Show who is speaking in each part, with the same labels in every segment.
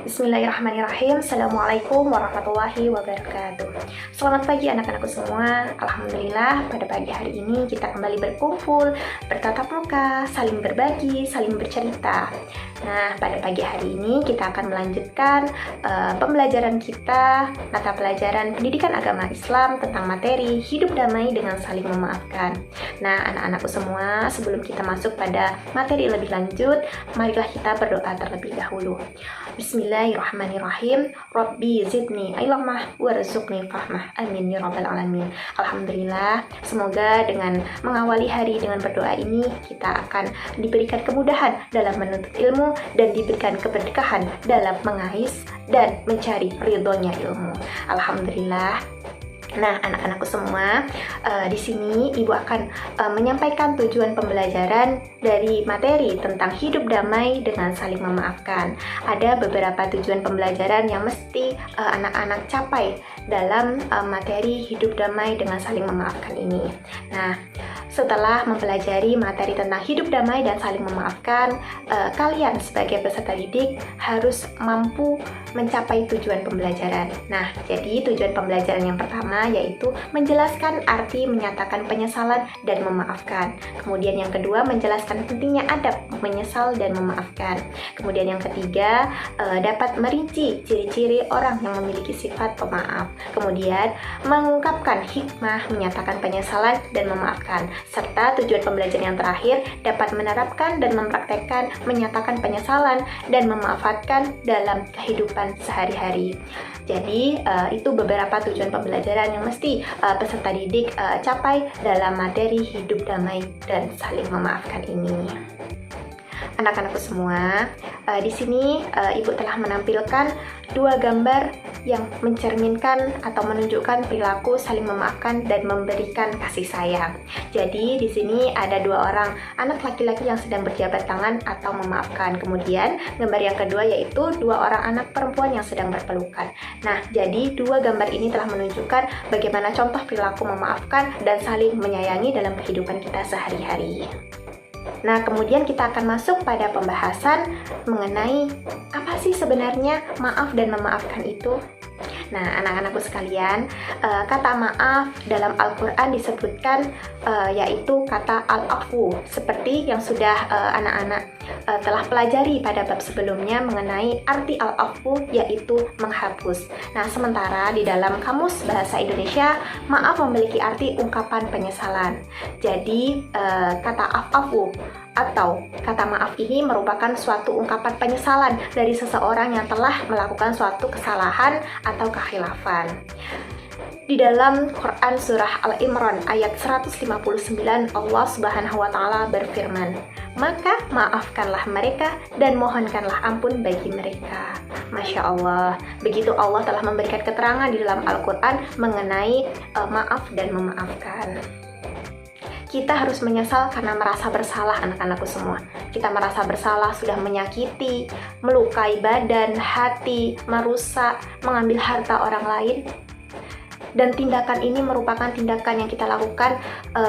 Speaker 1: Bismillahirrahmanirrahim. Assalamualaikum warahmatullahi wabarakatuh. Selamat pagi anak-anakku semua. Alhamdulillah pada pagi hari ini kita kembali berkumpul, bertatap muka, saling berbagi, saling bercerita. Nah, pada pagi hari ini kita akan melanjutkan pembelajaran kita, mata pelajaran pendidikan agama Islam tentang materi hidup damai dengan saling memaafkan. Nah, anak-anakku semua, sebelum kita masuk pada materi lebih lanjut, marilah kita berdoa terlebih dahulu. Bismillahirrahmanirrahim. Rabbi zidni ilmah warzuqni fahmah. Amin ya rabbal alamin. Alhamdulillah, semoga dengan mengawali hari dengan berdoa ini kita akan diberikan kemudahan dalam menuntut ilmu dan diberikan keberkahan dalam mengais dan mencari ridhonya ilmu. Alhamdulillah. Nah, anak-anakku semua, di sini Ibu akan menyampaikan tujuan pembelajaran dari materi tentang hidup damai dengan saling memaafkan. Ada beberapa tujuan pembelajaran yang mesti anak-anak capai dalam materi hidup damai dengan saling memaafkan ini. Nah, setelah mempelajari materi tentang hidup damai dan saling memaafkan, kalian sebagai peserta didik harus mampu mencapai tujuan pembelajaran. Nah, jadi tujuan pembelajaran yang pertama yaitu menjelaskan arti menyatakan penyesalan dan memaafkan. Kemudian yang kedua, menjelaskan pentingnya adab menyesal dan memaafkan. Kemudian yang ketiga, dapat merinci ciri-ciri orang yang memiliki sifat pemaaf. Kemudian mengungkapkan hikmah menyatakan penyesalan dan memaafkan. Serta tujuan pembelajaran yang terakhir, dapat menerapkan dan mempraktekkan menyatakan penyesalan dan memaafkan dalam kehidupan sehari-hari. Jadi itu beberapa tujuan pembelajaran yang mesti peserta didik capai dalam materi hidup damai dan saling memaafkan ini. Anak-anakku semua, di sini Ibu telah menampilkan dua gambar yang mencerminkan atau menunjukkan perilaku saling memaafkan dan memberikan kasih sayang. Jadi di sini ada dua orang anak laki-laki yang sedang berjabat tangan atau memaafkan. Kemudian gambar yang kedua yaitu dua orang anak perempuan yang sedang berpelukan. Nah, jadi dua gambar ini telah menunjukkan bagaimana contoh perilaku memaafkan dan saling menyayangi dalam kehidupan kita sehari-hari. Nah, kemudian kita akan masuk pada pembahasan mengenai apa sih sebenarnya maaf dan memaafkan itu. Nah, anak-anakku sekalian, kata maaf dalam Al-Quran disebutkan yaitu kata al-afu, seperti yang sudah anak-anak telah pelajari pada bab sebelumnya mengenai arti al-afu yaitu menghapus. Nah, sementara di dalam Kamus Bahasa Indonesia, maaf memiliki arti ungkapan penyesalan. Jadi, kata afu atau kata maaf ini merupakan suatu ungkapan penyesalan dari seseorang yang telah melakukan suatu kesalahan atau kekhilafan. Di dalam Quran Surah Al-Imran ayat 159, Allah Subhanahu wa Ta'ala berfirman, "Maka maafkanlah mereka dan mohonkanlah ampun bagi mereka." Masya Allah, begitu Allah telah memberikan keterangan di dalam Al-Quran mengenai maaf dan memaafkan. Kita harus menyesal karena merasa bersalah, anak-anakku semua. Kita merasa bersalah sudah menyakiti, melukai badan, hati, merusak, mengambil harta orang lain. Dan tindakan ini merupakan tindakan yang kita lakukan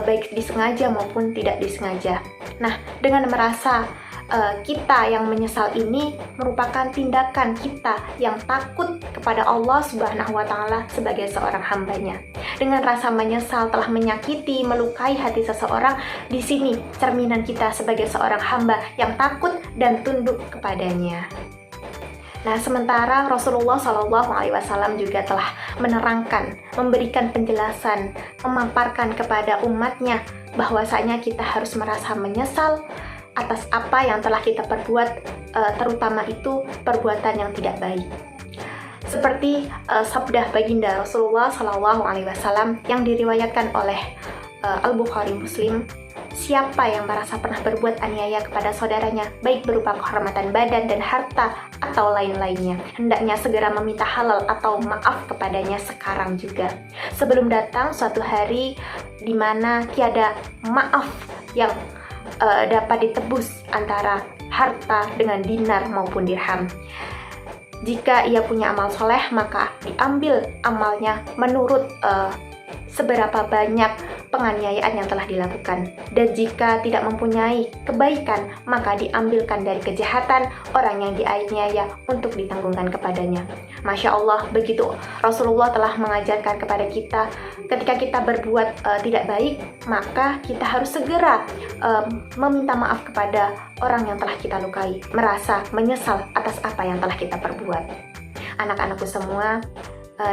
Speaker 1: baik disengaja maupun tidak disengaja. Nah, dengan merasa kita yang menyesal ini merupakan tindakan kita yang takut kepada Allah Subhanahu wa Ta'ala sebagai seorang hambanya. Dengan rasa menyesal telah menyakiti, melukai hati seseorang, di sini cerminan kita sebagai seorang hamba yang takut dan tunduk kepadanya. Nah, sementara Rasulullah SAW juga telah menerangkan, memberikan penjelasan, memaparkan kepada umatnya bahwasanya kita harus merasa menyesal atas apa yang telah kita perbuat, terutama itu perbuatan yang tidak baik. Seperti sabda baginda Rasulullah SAW yang diriwayatkan oleh Al-Bukhari Muslim, siapa yang merasa pernah berbuat aniaya kepada saudaranya, baik berupa kehormatan badan dan harta atau lain-lainnya, hendaknya segera meminta halal atau maaf kepadanya sekarang juga, sebelum datang suatu hari di mana tiada maaf yang dapat ditebus antara harta dengan dinar maupun dirham. Jika ia punya amal soleh, maka diambil amalnya menurut seberapa banyak penganiayaan yang telah dilakukan. Dan jika tidak mempunyai kebaikan, maka diambilkan dari kejahatan orang yang dianiaya untuk ditanggungkan kepadanya. Masya Allah, begitu Rasulullah telah mengajarkan kepada kita, ketika kita berbuat tidak baik, maka kita harus segera meminta maaf kepada orang yang telah kita lukai, merasa menyesal atas apa yang telah kita perbuat. Anak-anakku semua,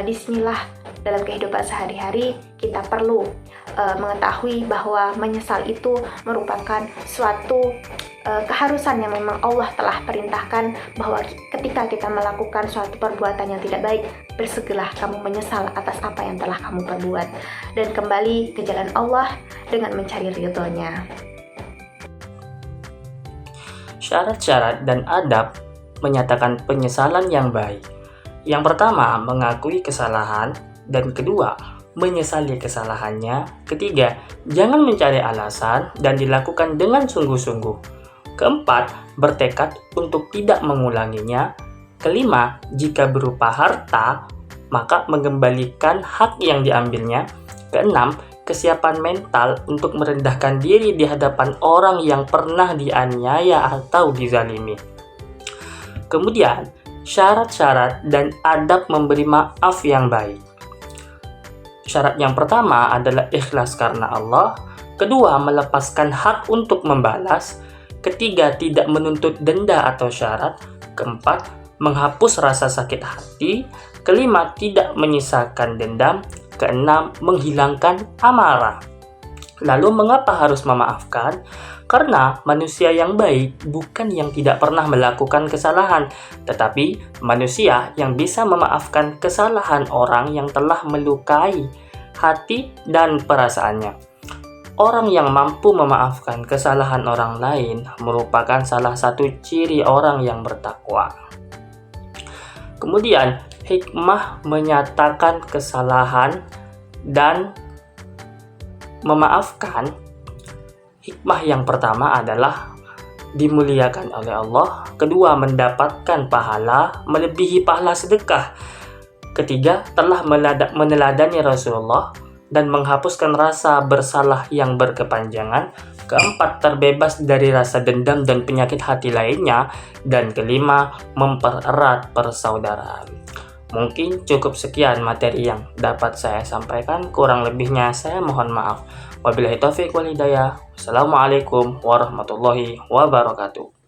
Speaker 1: disinilah dalam kehidupan sehari-hari kita perlu mengetahui bahwa menyesal itu merupakan suatu keharusan yang memang Allah telah perintahkan, bahwa ketika kita melakukan suatu perbuatan yang tidak baik, bersegeralah kamu menyesal atas apa yang telah kamu perbuat dan kembali ke jalan Allah dengan mencari ridhonya.
Speaker 2: Syarat-syarat dan adab menyatakan penyesalan yang baik. Yang pertama, mengakui kesalahan, dan kedua, menyesali kesalahannya. Ketiga, jangan mencari alasan dan dilakukan dengan sungguh-sungguh. Keempat, bertekad untuk tidak mengulanginya. Kelima, jika berupa harta, maka mengembalikan hak yang diambilnya. Keenam, kesiapan mental untuk merendahkan diri di hadapan orang yang pernah dianiaya atau dizalimi. Kemudian, syarat-syarat dan adab memberi maaf yang baik. Syarat yang pertama adalah ikhlas karena Allah. Kedua, melepaskan hak untuk membalas. Ketiga, tidak menuntut denda atau syarat. Keempat, menghapus rasa sakit hati. Kelima, tidak menyisakan dendam. Keenam, menghilangkan amarah. Lalu mengapa harus memaafkan? Karena manusia yang baik bukan yang tidak pernah melakukan kesalahan, tetapi manusia yang bisa memaafkan kesalahan orang yang telah melukai hati dan perasaannya. Orang yang mampu memaafkan kesalahan orang lain merupakan salah satu ciri orang yang bertakwa. Kemudian, hikmah menyatakan kesalahan dan memaafkan. Hikmah yang pertama adalah dimuliakan oleh Allah. Kedua, mendapatkan pahala melebihi pahala sedekah. Ketiga, telah meneladani Rasulullah dan menghapuskan rasa bersalah yang berkepanjangan. Keempat, terbebas dari rasa dendam dan penyakit hati lainnya. Dan kelima, mempererat persaudaraan. Mungkin cukup sekian materi yang dapat saya sampaikan. Kurang lebihnya saya mohon maaf. Wabillahi taufiq wal hidayah. Wassalamualaikum warahmatullahi wabarakatuh.